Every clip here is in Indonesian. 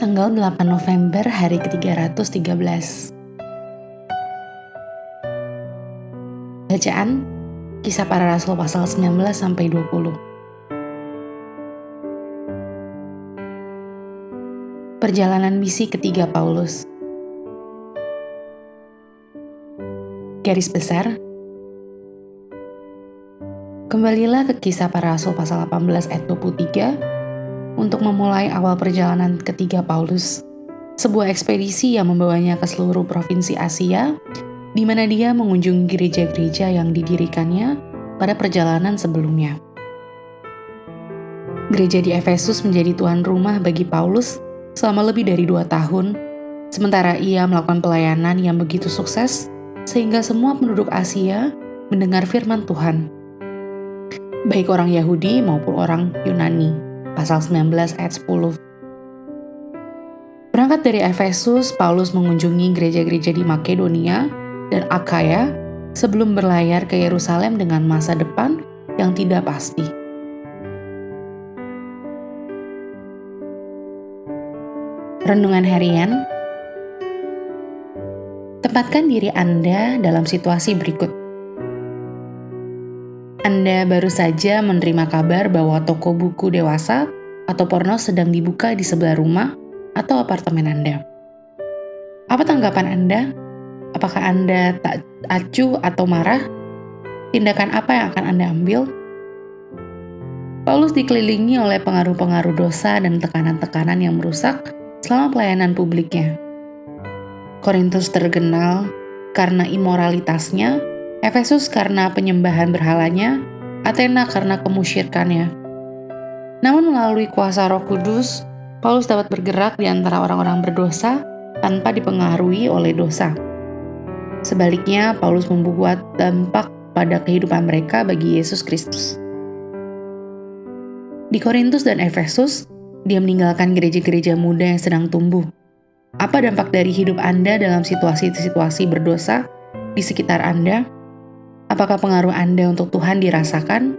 Tanggal 8 November hari ke-313. Bacaan Kisah Para Rasul pasal 19-20. Perjalanan misi ketiga Paulus. Garis besar, kembalilah ke Kisah Para Rasul pasal 18 ayat 23 untuk memulai awal perjalanan ketiga Paulus, sebuah ekspedisi yang membawanya ke seluruh provinsi Asia, di mana dia mengunjungi gereja-gereja yang didirikannya pada perjalanan sebelumnya. Gereja di Efesus menjadi tuan rumah bagi Paulus selama lebih dari 2 tahun, sementara ia melakukan pelayanan yang begitu sukses sehingga semua penduduk Asia mendengar firman Tuhan, baik orang Yahudi maupun orang Yunani. Pasal 19 ayat 10. Berangkat dari Efesus, Paulus mengunjungi gereja-gereja di Makedonia dan Akaya sebelum berlayar ke Yerusalem dengan masa depan yang tidak pasti. Renungan harian. Tempatkan diri Anda dalam situasi berikut. Anda baru saja menerima kabar bahwa toko buku dewasa atau porno sedang dibuka di sebelah rumah atau apartemen Anda. Apa tanggapan Anda? Apakah Anda tak acuh atau marah? Tindakan apa yang akan Anda ambil? Paulus dikelilingi oleh pengaruh-pengaruh dosa dan tekanan-tekanan yang merusak selama pelayanan publiknya. Korintus terkenal karena imoralitasnya, Efesus karena penyembahan berhalanya, Athena karena kemusyrikannya. Namun melalui kuasa Roh Kudus, Paulus dapat bergerak di antara orang-orang berdosa tanpa dipengaruhi oleh dosa. Sebaliknya, Paulus membuat dampak pada kehidupan mereka bagi Yesus Kristus. Di Korintus dan Efesus, dia meninggalkan gereja-gereja muda yang sedang tumbuh. Apa dampak dari hidup Anda dalam situasi-situasi berdosa di sekitar Anda? Apakah pengaruh Anda untuk Tuhan dirasakan?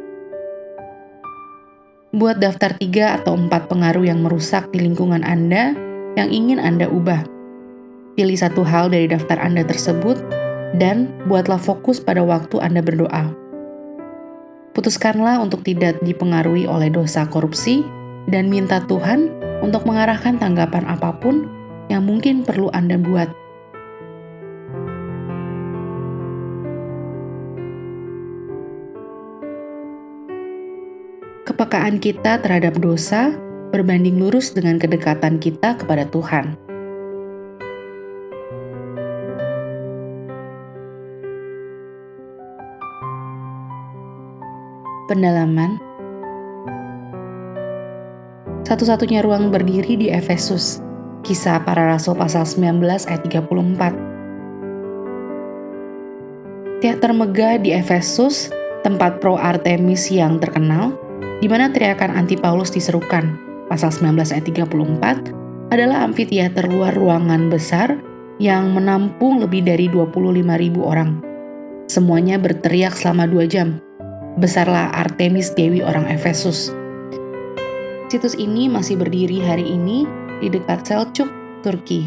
Buat daftar 3 atau 4 pengaruh yang merusak di lingkungan Anda yang ingin Anda ubah. Pilih satu hal dari daftar Anda tersebut dan buatlah fokus pada waktu Anda berdoa. Putuskanlah untuk tidak dipengaruhi oleh dosa korupsi dan minta Tuhan untuk mengarahkan tanggapan apapun yang mungkin perlu Anda buat. Kepekaan kita terhadap dosa berbanding lurus dengan kedekatan kita kepada Tuhan. Pendalaman. Satu-satunya ruang berdiri di Efesus. Kisah Para Rasul pasal 19 ayat 34. Teater megah di Efesus, tempat pro Artemis yang terkenal, di mana teriakan anti Paulus diserukan. Pasal 19 ayat 34 adalah amfiteater luar ruangan besar yang menampung lebih dari 25.000 orang. Semuanya berteriak selama 2 jam. Besarlah Artemis Dewi orang Efesus. Situs ini masih berdiri hari ini di dekat Selçuk, Turki.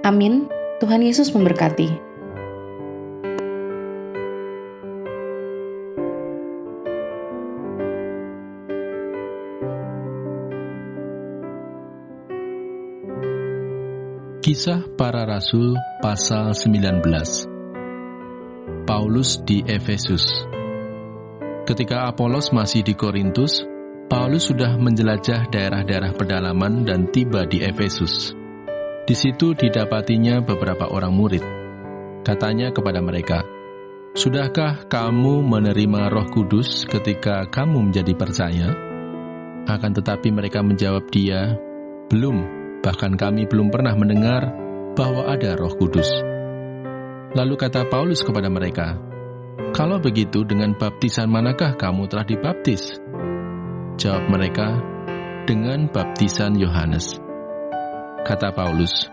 Amin. Tuhan Yesus memberkati. Kisah Para Rasul pasal 19. Paulus di Efesus. Ketika Apolos masih di Korintus, Paulus sudah menjelajah daerah-daerah pedalaman dan tiba di Efesus. Di situ didapatinya beberapa orang murid. Katanya kepada mereka, "Sudahkah kamu menerima Roh Kudus ketika kamu menjadi percaya?" Akan tetapi mereka menjawab dia, "Belum. Bahkan kami belum pernah mendengar bahwa ada Roh Kudus." Lalu kata Paulus kepada mereka, "Kalau begitu, dengan baptisan manakah kamu telah dibaptis?" Jawab mereka, "Dengan baptisan Yohanes." Kata Paulus,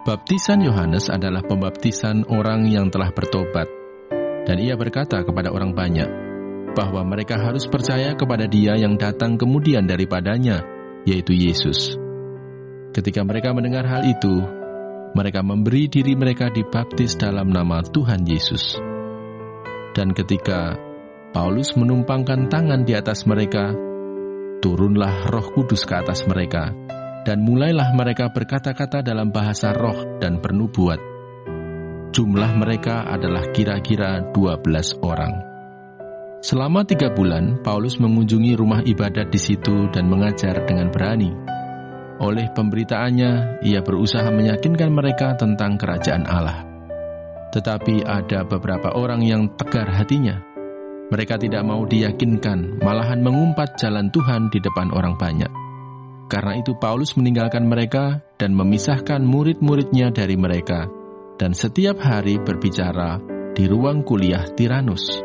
"Baptisan Yohanes adalah pembaptisan orang yang telah bertobat." Dan ia berkata kepada orang banyak, bahwa mereka harus percaya kepada Dia yang datang kemudian daripadanya, yaitu Yesus. Ketika mereka mendengar hal itu, mereka memberi diri mereka dibaptis dalam nama Tuhan Yesus. Dan ketika Paulus menumpangkan tangan di atas mereka, turunlah Roh Kudus ke atas mereka, dan mulailah mereka berkata-kata dalam bahasa roh dan bernubuat. Jumlah mereka adalah kira-kira 12 orang. Selama 3 bulan, Paulus mengunjungi rumah ibadat di situ dan mengajar dengan berani. Oleh pemberitaannya, ia berusaha meyakinkan mereka tentang kerajaan Allah. Tetapi ada beberapa orang yang tegar hatinya. Mereka tidak mau diyakinkan, malahan mengumpat jalan Tuhan di depan orang banyak. Karena itu Paulus meninggalkan mereka dan memisahkan murid-muridnya dari mereka, dan setiap hari berbicara di ruang kuliah Tiranus.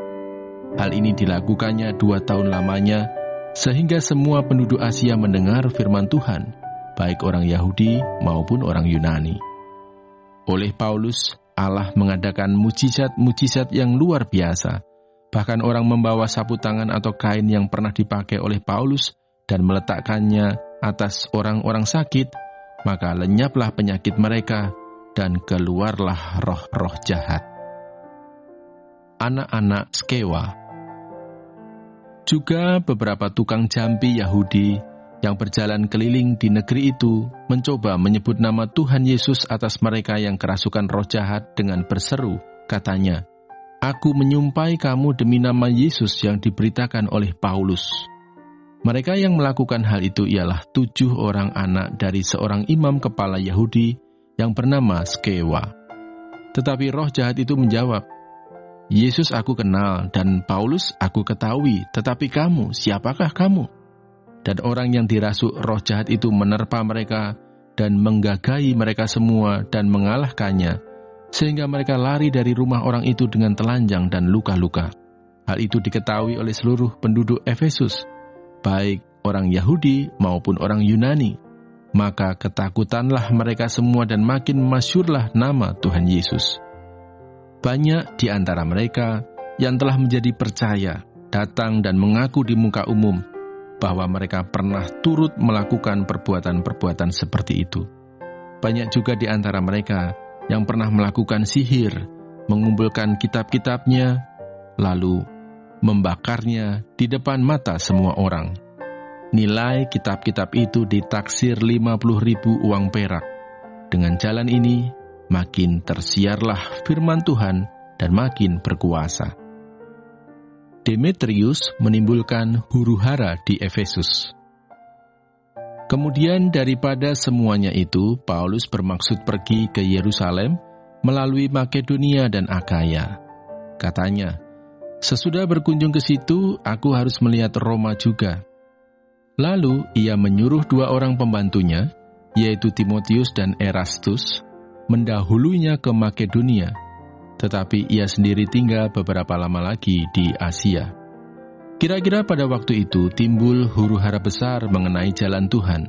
Hal ini dilakukannya 2 tahun lamanya, sehingga semua penduduk Asia mendengar firman Tuhan, baik orang Yahudi maupun orang Yunani. Oleh Paulus, Allah mengadakan mujizat-mujizat yang luar biasa. Bahkan orang membawa sapu tangan atau kain yang pernah dipakai oleh Paulus dan meletakkannya atas orang-orang sakit, maka lenyaplah penyakit mereka dan keluarlah roh-roh jahat. Anak-anak Skewa. Juga beberapa tukang jambi Yahudi yang berjalan keliling di negeri itu mencoba menyebut nama Tuhan Yesus atas mereka yang kerasukan roh jahat dengan berseru, katanya, "Aku menyumpai kamu demi nama Yesus yang diberitakan oleh Paulus." Mereka yang melakukan hal itu ialah 7 orang anak dari seorang imam kepala Yahudi yang bernama Skewa. Tetapi roh jahat itu menjawab, "Yesus aku kenal dan Paulus aku ketahui, tetapi kamu, siapakah kamu?" Dan orang yang dirasuk roh jahat itu menerpa mereka dan menggagai mereka semua dan mengalahkannya, sehingga mereka lari dari rumah orang itu dengan telanjang dan luka-luka. Hal itu diketahui oleh seluruh penduduk Efesus, baik orang Yahudi maupun orang Yunani. Maka ketakutanlah mereka semua dan makin masyhurlah nama Tuhan Yesus. Banyak di antara mereka yang telah menjadi percaya datang dan mengaku di muka umum bahwa mereka pernah turut melakukan perbuatan-perbuatan seperti itu. Banyak juga di antara mereka yang pernah melakukan sihir, mengumpulkan kitab-kitabnya, lalu membakarnya di depan mata semua orang. Nilai kitab-kitab itu ditaksir 50.000 uang perak. Dengan jalan ini, makin tersiarlah firman Tuhan dan makin berkuasa. Demetrius menimbulkan huru-hara di Efesus. Kemudian daripada semuanya itu, Paulus bermaksud pergi ke Yerusalem melalui Makedonia dan Akaya. Katanya, "Sesudah berkunjung ke situ, aku harus melihat Roma juga." Lalu ia menyuruh 2 orang pembantunya, yaitu Timotius dan Erastus, mendahulunya ke Makedonia. Tetapi ia sendiri tinggal beberapa lama lagi di Asia. Kira-kira pada waktu itu timbul huru-hara besar mengenai jalan Tuhan,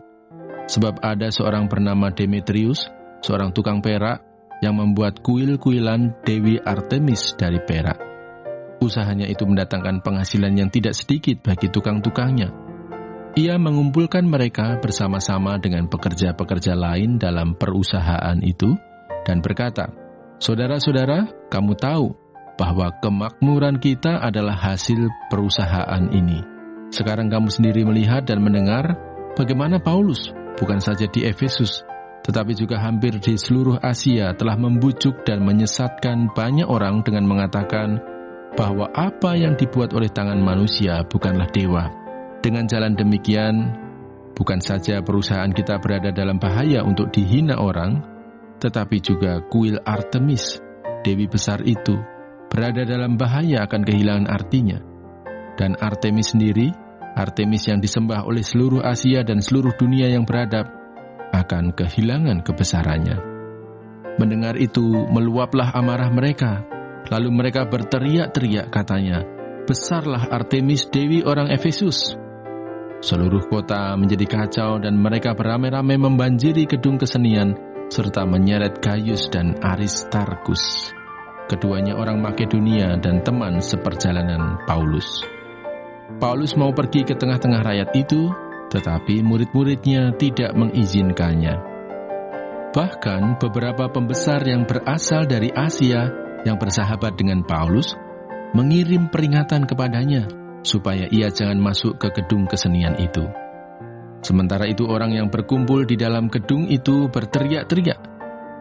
sebab ada seorang bernama Demetrius, seorang tukang perak, yang membuat kuil-kuilan Dewi Artemis dari perak. Usahanya itu mendatangkan penghasilan yang tidak sedikit bagi tukang-tukangnya. Ia mengumpulkan mereka bersama-sama dengan pekerja-pekerja lain dalam perusahaan itu, dan berkata, "Saudara-saudara, kamu tahu bahwa kemakmuran kita adalah hasil perusahaan ini. Sekarang kamu sendiri melihat dan mendengar bagaimana Paulus, bukan saja di Efesus, tetapi juga hampir di seluruh Asia telah membujuk dan menyesatkan banyak orang dengan mengatakan bahwa apa yang dibuat oleh tangan manusia bukanlah dewa. Dengan jalan demikian, bukan saja perusahaan kita berada dalam bahaya untuk dihina orang, tetapi juga kuil Artemis, dewi besar itu, berada dalam bahaya akan kehilangan artinya. Dan Artemis sendiri, Artemis yang disembah oleh seluruh Asia dan seluruh dunia yang beradab, akan kehilangan kebesarannya." Mendengar itu, meluaplah amarah mereka. Lalu mereka berteriak-teriak katanya, "Besarlah Artemis dewi orang Efesus." Seluruh kota menjadi kacau dan mereka beramai-ramai membanjiri gedung kesenian, serta menyeret Gaius dan Aristarkus. Keduanya orang Makedonia dan teman seperjalanan Paulus. Paulus mau pergi ke tengah-tengah rakyat itu, tetapi murid-muridnya tidak mengizinkannya. Bahkan beberapa pembesar yang berasal dari Asia yang bersahabat dengan Paulus mengirim peringatan kepadanya supaya ia jangan masuk ke gedung kesenian itu. Sementara itu orang yang berkumpul di dalam gedung itu berteriak-teriak.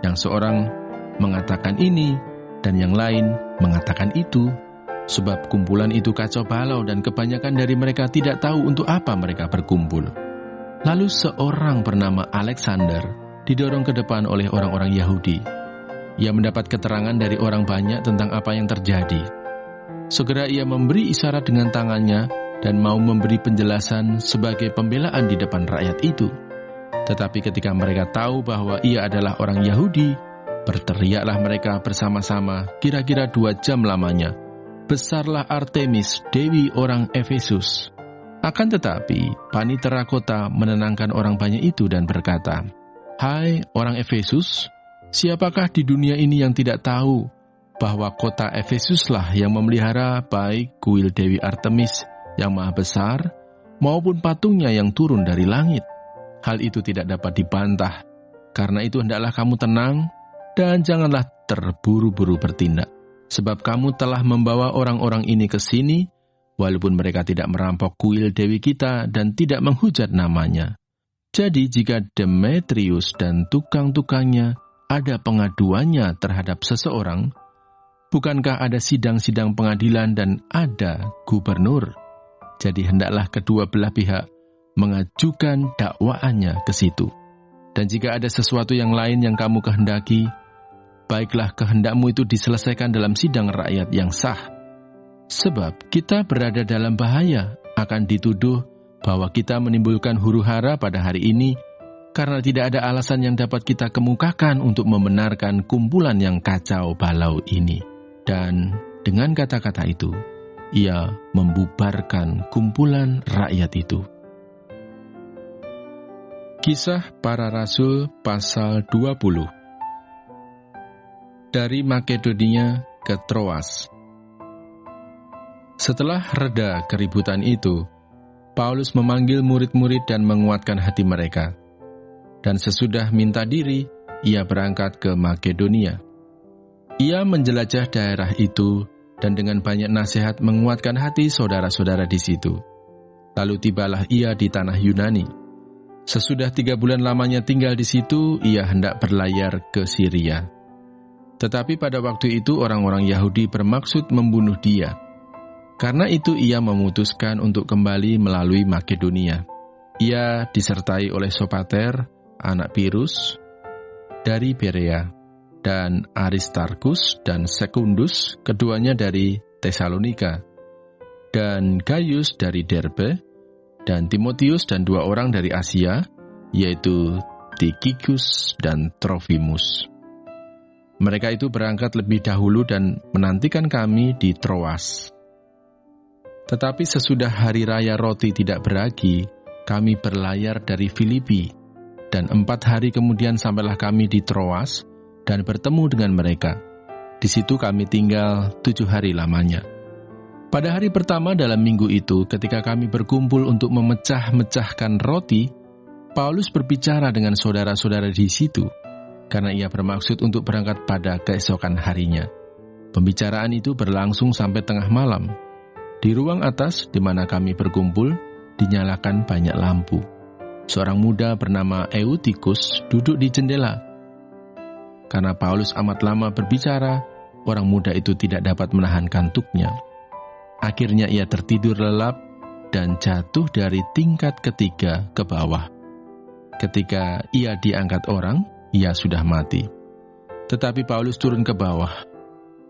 Yang seorang mengatakan ini dan yang lain mengatakan itu, sebab kumpulan itu kacau balau dan kebanyakan dari mereka tidak tahu untuk apa mereka berkumpul. Lalu seorang bernama Alexander didorong ke depan oleh orang-orang Yahudi. Ia mendapat keterangan dari orang banyak tentang apa yang terjadi. Segera ia memberi isyarat dengan tangannya dan mau memberi penjelasan sebagai pembelaan di depan rakyat itu. Tetapi ketika mereka tahu bahwa ia adalah orang Yahudi, berteriaklah mereka bersama-sama kira-kira 2 jam lamanya, "Besarlah Artemis, dewi orang Efesus." Akan tetapi, panitera kota menenangkan orang banyak itu dan berkata, "Hai orang Efesus, siapakah di dunia ini yang tidak tahu bahwa kota Efesuslah yang memelihara baik kuil Dewi Artemis yang maha besar, maupun patungnya yang turun dari langit? Hal itu tidak dapat dibantah. Karena itu hendaklah kamu tenang, dan janganlah terburu-buru bertindak. Sebab kamu telah membawa orang-orang ini ke sini, walaupun mereka tidak merampok kuil Dewi kita dan tidak menghujat namanya. Jadi jika Demetrius dan tukang-tukangnya ada pengaduannya terhadap seseorang, bukankah ada sidang-sidang pengadilan dan ada gubernur? Jadi hendaklah kedua belah pihak mengajukan dakwaannya ke situ. Dan jika ada sesuatu yang lain yang kamu kehendaki, baiklah kehendakmu itu diselesaikan dalam sidang rakyat yang sah. Sebab kita berada dalam bahaya akan dituduh bahwa kita menimbulkan huru-hara pada hari ini, karena tidak ada alasan yang dapat kita kemukakan untuk membenarkan kumpulan yang kacau balau ini." Dan dengan kata-kata itu, ia membubarkan kumpulan rakyat itu. Kisah Para Rasul pasal 20. Dari Makedonia ke Troas. Setelah reda keributan itu, Paulus memanggil murid-murid dan menguatkan hati mereka. Dan sesudah minta diri, ia berangkat ke Makedonia. Ia menjelajah daerah itu dan dengan banyak nasihat menguatkan hati saudara-saudara di situ. Lalu tibalah ia di tanah Yunani. Sesudah 3 bulan lamanya tinggal di situ, ia hendak berlayar ke Syria. Tetapi pada waktu itu orang-orang Yahudi bermaksud membunuh dia. Karena itu ia memutuskan untuk kembali melalui Makedonia. Ia disertai oleh Sopater, anak Pirus, dari Berea, dan Aristarkus dan Sekundus, keduanya dari Tesalonika, dan Gaius dari Derbe, dan Timotius dan 2 orang dari Asia, yaitu Tikhikus dan Trofimus. Mereka itu berangkat lebih dahulu dan menantikan kami di Troas. Tetapi sesudah hari raya roti tidak beragi, kami berlayar dari Filipi, dan 4 hari kemudian sampailah kami di Troas, dan bertemu dengan mereka. Di situ kami tinggal 7 hari lamanya. Pada hari pertama dalam minggu itu, ketika kami berkumpul untuk memecah-mecahkan roti, Paulus berbicara dengan saudara-saudara di situ, karena ia bermaksud untuk berangkat pada keesokan harinya. Pembicaraan itu berlangsung sampai tengah malam. Di ruang atas, di mana kami berkumpul, dinyalakan banyak lampu. Seorang muda bernama Eutikus duduk di jendela. Karena Paulus amat lama berbicara, orang muda itu tidak dapat menahan kantuknya. Akhirnya ia tertidur lelap dan jatuh dari tingkat ketiga ke bawah. Ketika ia diangkat orang, ia sudah mati. Tetapi Paulus turun ke bawah.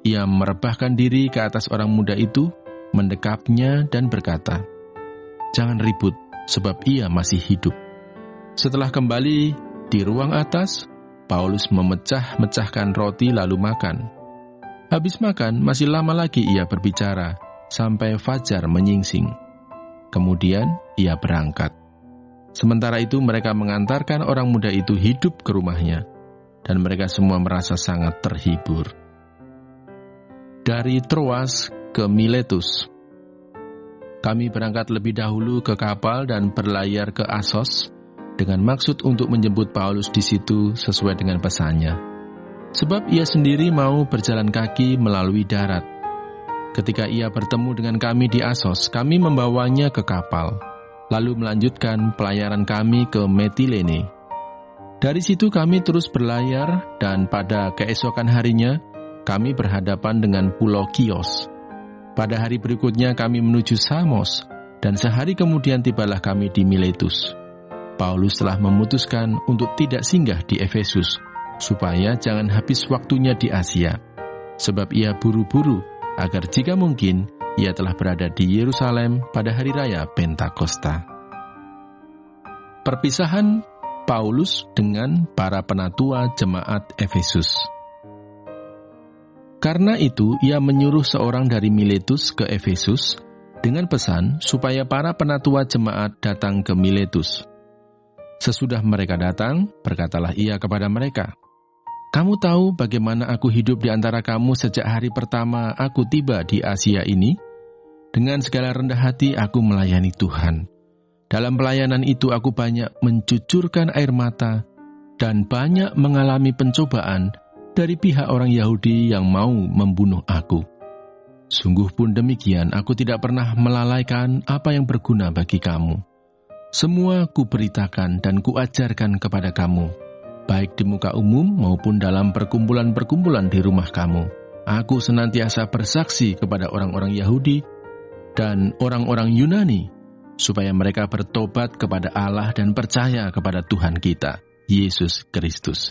Ia merebahkan diri ke atas orang muda itu, mendekapnya dan berkata, "Jangan ribut, sebab ia masih hidup." Setelah kembali di ruang atas, Paulus memecah-mecahkan roti lalu makan. Habis makan, masih lama lagi ia berbicara, sampai fajar menyingsing. Kemudian ia berangkat. Sementara itu mereka mengantarkan orang muda itu hidup ke rumahnya, dan mereka semua merasa sangat terhibur. Dari Troas ke Miletus. kami berangkat lebih dahulu ke kapal dan berlayar ke Asos dengan maksud untuk menjemput Paulus di situ sesuai dengan pesannya. Sebab ia sendiri mau berjalan kaki melalui darat. Ketika ia bertemu dengan kami di Asos, kami membawanya ke kapal, lalu melanjutkan pelayaran kami ke Metilene. Dari situ kami terus berlayar dan pada keesokan harinya kami berhadapan dengan Pulau Kios. Pada hari berikutnya kami menuju Samos, dan sehari kemudian tibalah kami di Miletus. Paulus telah memutuskan untuk tidak singgah di Efesus, supaya jangan habis waktunya di Asia. Sebab ia buru-buru, agar jika mungkin, ia telah berada di Yerusalem pada hari raya Pentakosta. Perpisahan Paulus dengan para penatua jemaat Efesus. Karena itu, ia menyuruh seorang dari Miletus ke Efesus dengan pesan supaya para penatua jemaat datang ke Miletus. Sesudah mereka datang, berkatalah ia kepada mereka, "Kamu tahu bagaimana aku hidup di antara kamu sejak hari pertama aku tiba di Asia ini? Dengan segala rendah hati aku melayani Tuhan. Dalam pelayanan itu aku banyak mencucurkan air mata dan banyak mengalami pencobaan dari pihak orang Yahudi yang mau membunuh aku. Sungguh pun demikian, aku tidak pernah melalaikan apa yang berguna bagi kamu. Semua kuberitakan dan kuajarkan kepada kamu, baik di muka umum maupun dalam perkumpulan-perkumpulan di rumah kamu. Aku senantiasa bersaksi kepada orang-orang Yahudi dan orang-orang Yunani, supaya mereka bertobat kepada Allah dan percaya kepada Tuhan kita, Yesus Kristus.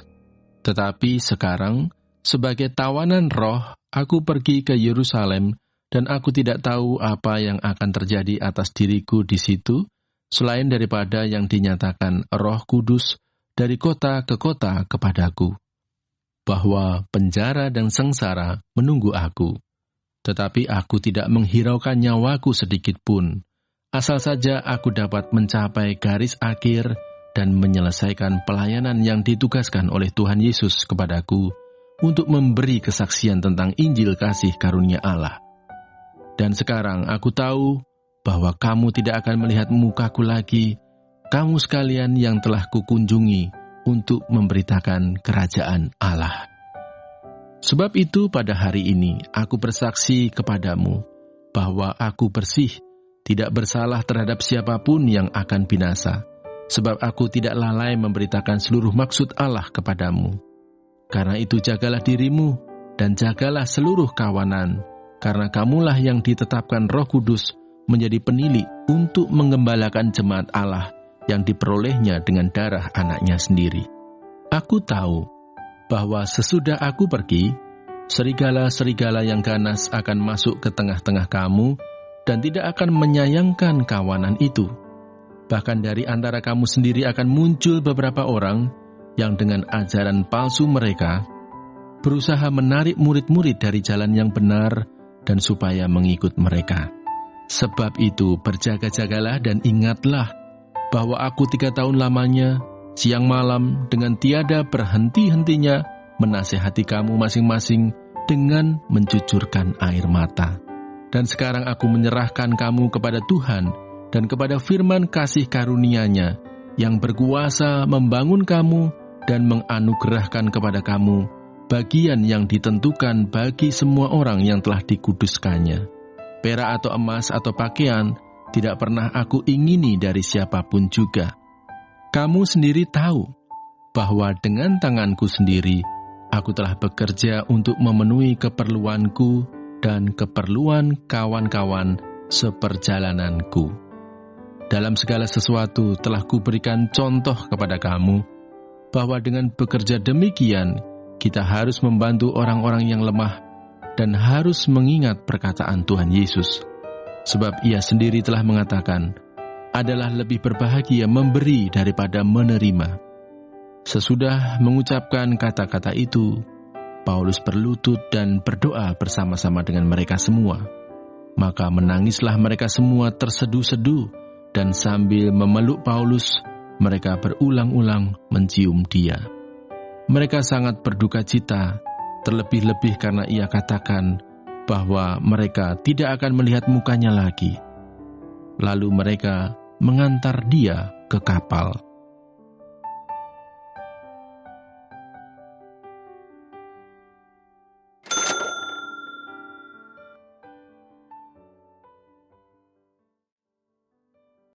Tetapi sekarang, sebagai tawanan roh, aku pergi ke Yerusalem, dan aku tidak tahu apa yang akan terjadi atas diriku di situ, selain daripada yang dinyatakan Roh Kudus dari kota ke kota kepadaku, bahwa penjara dan sengsara menunggu aku. Tetapi aku tidak menghiraukan nyawaku sedikit pun, asal saja aku dapat mencapai garis akhir dan menyelesaikan pelayanan yang ditugaskan oleh Tuhan Yesus kepadaku untuk memberi kesaksian tentang Injil kasih karunia Allah. Dan sekarang aku tahu bahwa kamu tidak akan melihat mukaku lagi, kamu sekalian yang telah kukunjungi untuk memberitakan kerajaan Allah. Sebab itu pada hari ini aku bersaksi kepadamu bahwa aku bersih, tidak bersalah terhadap siapapun yang akan binasa. Sebab aku tidak lalai memberitakan seluruh maksud Allah kepadamu. Karena itu jagalah dirimu, dan jagalah seluruh kawanan, karena kamulah yang ditetapkan Roh Kudus menjadi penilik untuk menggembalakan jemaat Allah yang diperolehnya dengan darah anaknya sendiri. Aku tahu bahwa sesudah aku pergi, serigala-serigala yang ganas akan masuk ke tengah-tengah kamu, dan tidak akan menyayangkan kawanan itu. Bahkan dari antara kamu sendiri akan muncul beberapa orang yang dengan ajaran palsu mereka berusaha menarik murid-murid dari jalan yang benar dan supaya mengikut mereka. Sebab itu berjaga-jagalah dan ingatlah bahwa aku 3 tahun lamanya, siang malam dengan tiada berhenti-hentinya menasihati kamu masing-masing dengan mencucurkan air mata. Dan sekarang aku menyerahkan kamu kepada Tuhan dan kepada firman kasih karunia-Nya yang berkuasa membangun kamu dan menganugerahkan kepada kamu bagian yang ditentukan bagi semua orang yang telah dikuduskannya. Perak atau emas atau pakaian tidak pernah aku ingini dari siapapun juga. Kamu sendiri tahu bahwa dengan tanganku sendiri aku telah bekerja untuk memenuhi keperluanku dan keperluan kawan-kawan seperjalananku. Dalam segala sesuatu telah kuberikan contoh kepada kamu, bahwa dengan bekerja demikian, kita harus membantu orang-orang yang lemah dan harus mengingat perkataan Tuhan Yesus. Sebab ia sendiri telah mengatakan, adalah lebih berbahagia memberi daripada menerima. Sesudah mengucapkan kata-kata itu, Paulus berlutut dan berdoa bersama-sama dengan mereka semua. Maka menangislah mereka semua terseduh-seduh, dan sambil memeluk Paulus, mereka berulang-ulang mencium dia. Mereka sangat berduka cita, terlebih-lebih karena ia katakan bahwa mereka tidak akan melihat mukanya lagi. lalu mereka mengantar dia ke kapal.